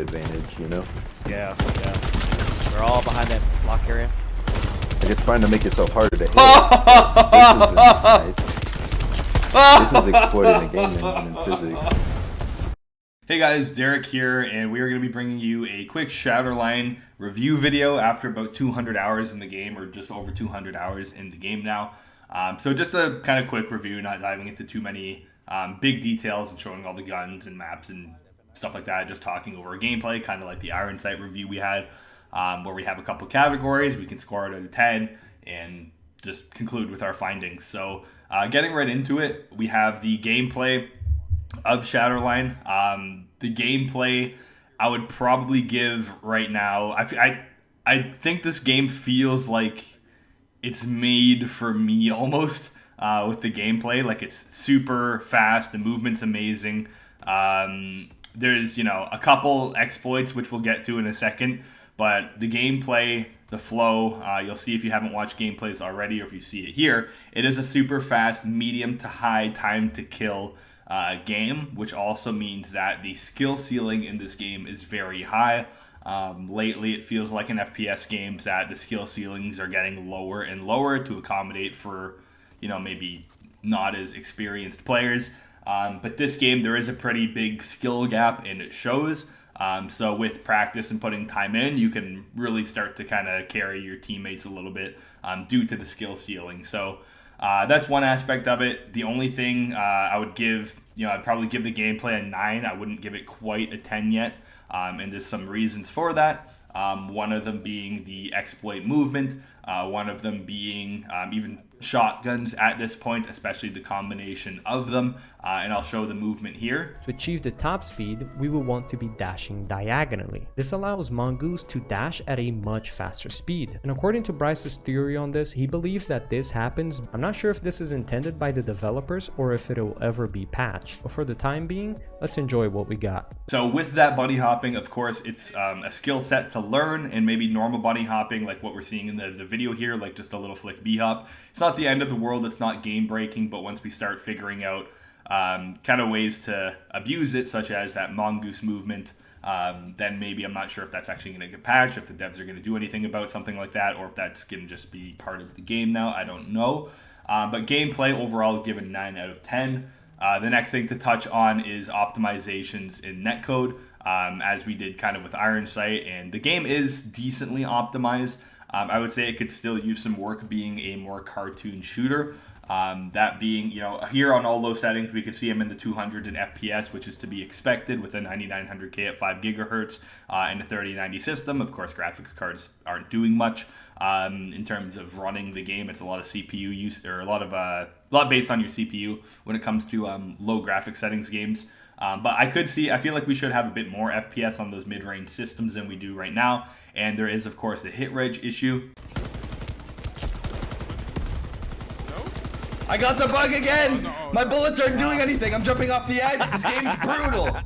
advantage, you know? Yeah. They're all behind that lock area. Like, it's trying to make it so hard to hit. This isn't nice. This is exploiting the game engine and physics. Hey guys, Derek here, and we are going to be bringing you a quick Shatterline review video after about 200 hours in the game, or just over 200 hours in the game now. So just a kind of quick review, not diving into too many big details and showing all the guns and maps and stuff like that, just talking over gameplay, kind of like the Iron Sight review we had, where we have a couple categories, we can score it out of 10, and just conclude with our findings. So getting right into it, we have the gameplay of Shatterline. The gameplay I would probably give right now, I think this game feels like it's made for me almost, with the gameplay. Like, it's super fast, the movement's amazing. There's, a couple exploits which we'll get to in a second, but the gameplay, the flow, you'll see if you haven't watched gameplays already, or if you see it here, it is a super fast, medium to high time to kill game, which also means that the skill ceiling in this game is very high. Lately, it feels like in FPS games that the skill ceilings are getting lower and lower to accommodate for, maybe not as experienced players. But this game, there is a pretty big skill gap, and it shows. So with practice and putting time in, you can really start to kind of carry your teammates a little bit due to the skill ceiling. So that's one aspect of it. The only thing I would give, I'd probably give the gameplay a 9. I wouldn't give it quite a 10 yet. And there's some reasons for that. One of them being the exploit movement. One of them being even shotguns at this point, especially the combination of them. And I'll show the movement here. To achieve the top speed, we will want to be dashing diagonally. This allows mongoose to dash at a much faster speed. And according to Bryce's theory on this, he believes that this happens. I'm not sure if this is intended by the developers or if it will ever be patched. But for the time being, let's enjoy what we got. So with that bunny hopping, of course, it's a skill set to learn, and maybe normal bunny hopping, like what we're seeing in the video here, like just a little flick B hop. It's not the end of the world, it's not game breaking, but once we start figuring out kind of ways to abuse it, such as that mongoose movement, then maybe I'm not sure if that's actually going to get patched, if the devs are going to do anything about something like that, or if that's going to just be part of the game now. I don't know. But gameplay overall, given 9 out of 10. The next thing to touch on is optimizations in netcode, as we did kind of with Iron Sight, and the game is decently optimized. I would say it could still use some work being a more cartoon shooter. That being, here on all those settings, we could see them in the 200s in FPS, which is to be expected with a 9900K at 5 gigahertz and a 3090 system. Of course, graphics cards aren't doing much in terms of running the game. It's a lot of CPU use, or a lot based on your CPU when it comes to low graphics settings games. But I feel like we should have a bit more FPS on those mid-range systems than we do right now. And there is, of course, the hit reg issue. I got the bug again! My bullets aren't doing anything. I'm jumping off the edge. This game's brutal.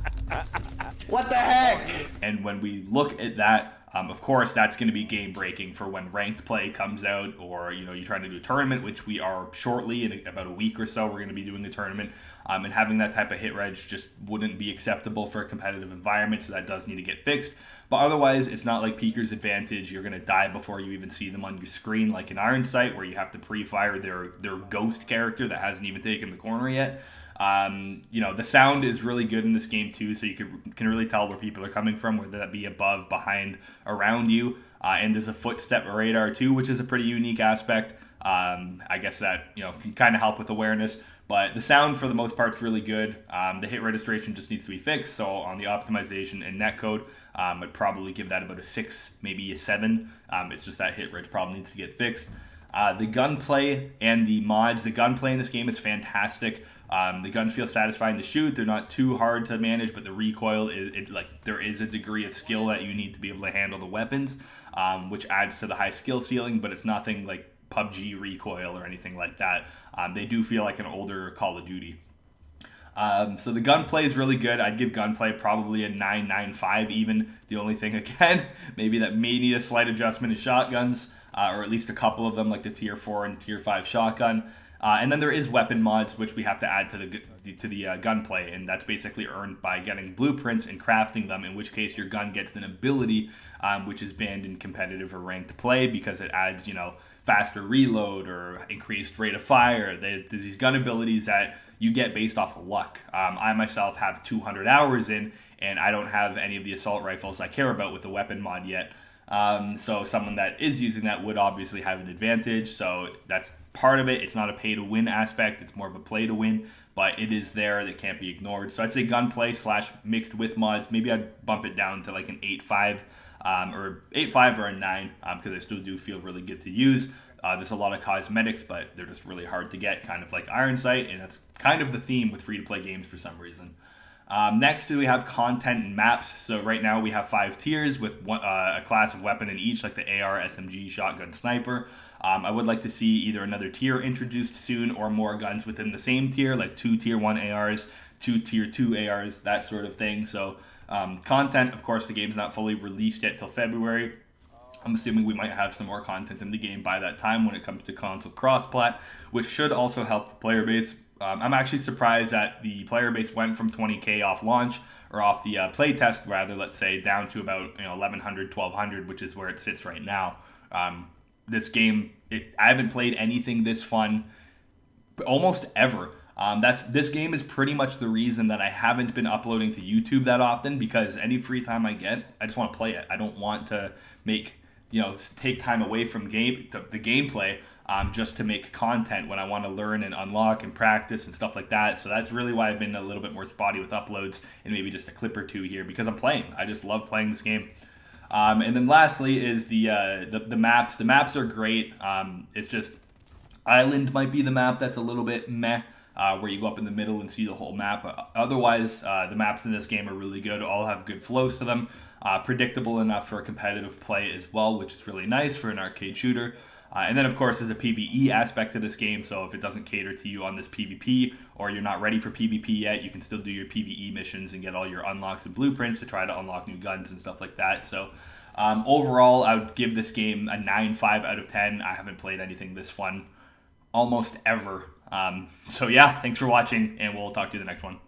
What the heck? And when we look at that, of course, that's going to be game breaking for when ranked play comes out, or you're trying to do a tournament, which we are shortly in about a week or so. We're going to be doing a tournament, and having that type of hit reg just wouldn't be acceptable for a competitive environment. So that does need to get fixed. But otherwise, it's not like Peeker's Advantage. You're going to die before you even see them on your screen, like in Iron Sight, where you have to pre-fire their ghost character that hasn't even taken the corner yet. The sound is really good in this game too, so you can really tell where people are coming from, whether that be above, behind, around you. And there's a footstep radar too, which is a pretty unique aspect. I guess that can kind of help with awareness, but the sound for the most part is really good. The hit registration just needs to be fixed. So on the optimization and netcode, I'd probably give that about a 6, maybe a 7. It's just that hit reg probably needs to get fixed. The gunplay and the mods. The gunplay in this game is fantastic. The guns feel satisfying to shoot. They're not too hard to manage, but the recoil there is a degree of skill that you need to be able to handle the weapons, which adds to the high skill ceiling. But it's nothing like PUBG recoil or anything like that. They do feel like an older Call of Duty. So the gunplay is really good. I'd give gunplay probably a 9.95 even. The only thing, again, maybe that may need a slight adjustment is shotguns. Or at least a couple of them, like the tier 4 and tier 5 shotgun. And then there is weapon mods, which we have to add to the gunplay, and that's basically earned by getting blueprints and crafting them, in which case your gun gets an ability, which is banned in competitive or ranked play because it adds, faster reload or increased rate of fire. There's these gun abilities that you get based off of luck. I myself have 200 hours in, and I don't have any of the assault rifles I care about with the weapon mod yet. So someone that is using that would obviously have an advantage. So that's part of it. It's not a pay to win aspect. It's more of a play to win, but it is there. That can't be ignored. So I'd say gunplay / mixed with mods. Maybe I'd bump it down to like an 8.5 or 8.5 or a 9 because I still do feel really good to use. There's a lot of cosmetics, but they're just really hard to get, kind of like Iron Sight, and that's kind of the theme with free-to-play games for some reason. Next, we have content and maps. So right now we have 5 tiers with a class of weapon in each, like the AR, SMG, shotgun, sniper. I would like to see either another tier introduced soon or more guns within the same tier, like 2 tier 1 ARs, 2 tier 2 ARs, that sort of thing. So content, of course, the game's not fully released yet till February. I'm assuming we might have some more content in the game by that time when it comes to console cross-plat, which should also help the player base. I'm actually surprised that the player base went from 20k off launch, or off the play test rather, let's say, down to about 1100, 1200, which is where it sits right now. This game, I haven't played anything this fun almost ever. This game is pretty much the reason that I haven't been uploading to YouTube that often, because any free time I get, I just want to play it. I don't want to take time away from the gameplay just to make content when I want to learn and unlock and practice and stuff like that. So that's really why I've been a little bit more spotty with uploads and maybe just a clip or 2 here, because I'm playing. I just love playing this game. And then lastly is the maps. The maps are great. It's just Island might be the map that's a little bit meh, where you go up in the middle and see the whole map. But otherwise, the maps in this game are really good. All have good flows to them. Predictable enough for competitive play as well, which is really nice for an arcade shooter. And then, of course, there's a PvE aspect to this game, so if it doesn't cater to you on this PvP, or you're not ready for PvP yet, you can still do your PvE missions and get all your unlocks and blueprints to try to unlock new guns and stuff like that. So overall, I would give this game a 9.5 out of 10. I haven't played anything this fun almost ever. So yeah, thanks for watching, and we'll talk to you in the next one.